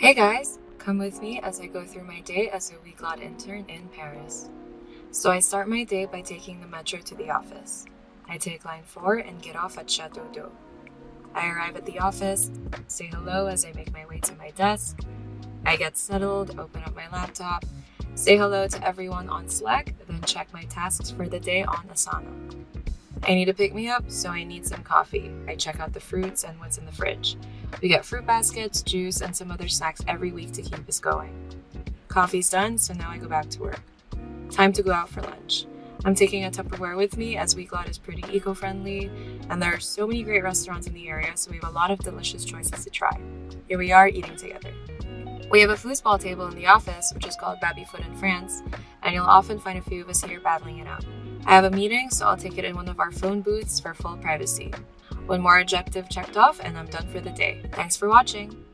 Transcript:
Hey guys, come with me as I go through my day as a Weglot intern in Paris. So I start my day by taking the metro to the office. I take line 4 and get off at Chateau d'Eau. I arrive at the office, say hello as I make my way to my desk. I get settled, open up my laptop, say hello to everyone on Slack, then check my tasks for the day on Asana. I need to pick me up, so I need some coffee. I check out the fruits and what's in the fridge. We get fruit baskets, juice, and some other snacks every week to keep us going. Coffee's done, so now I go back to work. Time to go out for lunch. I'm taking a Tupperware with me as Weglot is pretty eco-friendly, and there are so many great restaurants in the area, so we have a lot of delicious choices to try. Here we are eating together. We have a foosball table in the office, which is called baby-foot in France, and you'll often find a few of us here battling it out. I have a meeting, so I'll take it in one of our phone booths for full privacy. One more objective checked off, and I'm done for the day. Thanks for watching!